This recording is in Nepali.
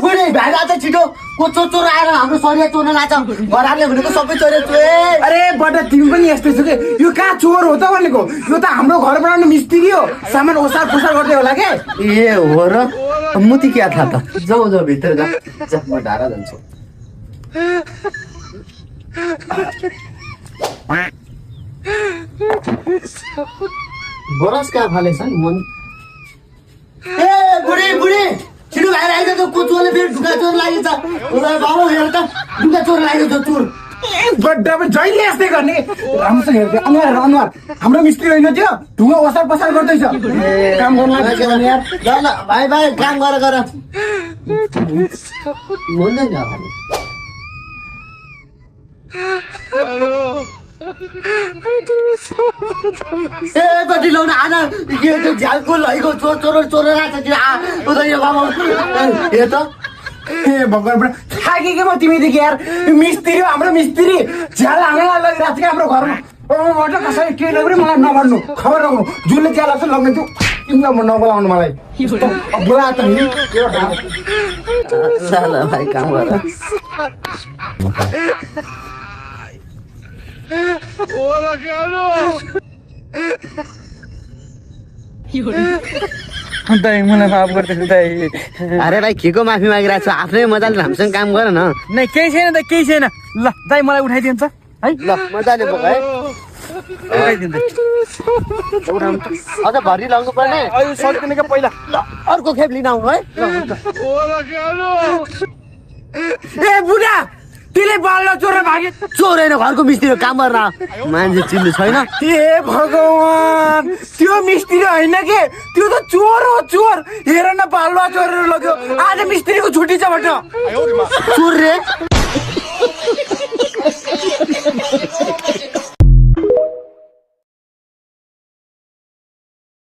बुढी भाइ आज छिटो को चोर आएर हाम्रो सरिया चोर्न लाग्छ घरले भनेको सबै चोरे चोरे। अरे बडा तिमी पनि यस्तै छौ के यो कहाँ चोर हो त भनेको यो त हाम्रो घर बनाउने मिस्त्री हो सामान ओसार पुसार गर्दै होला के ए हो र मुती क्या थाहा त जाऊ जाऊ भित्र जा म ढारा जान्छु। बरस कहाँ फालेछ नि मन। ए बुढी बुढी छिटो भाइ आइज त को चोरले फेरि ढुङ्गा चोर लागेछ बाबु हेर त ढुङ्गा चोर लागेको छ चोर। बड्डा पनि जहिले यस्तै गर्ने राम्रोसँग हेर्दै अनुहार अनुहार हाम्रो मिस्त्री होइन त्यो ढुङ्गा ओसार पसार गर्दैछ काम गर्नु लाग्छ यार। ल ल भाइ भाइ काम गर बोल्दैन ए कति लाउन आना यो झ्यालको लैको चोर चोर चोर राख्छ उयो बाबा हेर त ए भगवान थाकेको म तिमीदेखि यार यो मिस्त्री हो हाम्रो मिस्त्री झ्याल हाल्न लगिरहेको छ हाम्रो घरमा म कसैले के नगरी मलाई नभन्नु खबर नगर्नु जसले झ्याल हाल्छ लगिदिन्छु तिमीलाई नबोलाउनु मलाई बोला त नि ल भाइ काम गर। दाइ मलाई माफ गरिदिनु दाइ। अरे भाइ के को माफी मागिरहेको छ आफ्नै मजाले राम्रोसँग काम गर न। नै केही छैन दाइ केही छैन ल दाइ मलाई उठाइदिन्छ है ल मजाले बोक है उठाइदिन्छ अझ भरि लाउनु पर्ने अहिले सकिने के पहिला ल अर्को खेप लिन आउनु है। ए बुढा तिले बाल्न चोर भागे चोर होइन घरको मिस्त्री काम गर्न मान्छे चिन्नु छैन। ए भगवान त्यो मिस्त्री होइन के त्यो त चोर हो चोर हेर न बालुवा चोरेर लग्यो आज मिस्त्रीको छुट्टी छ भन्छ चोर रे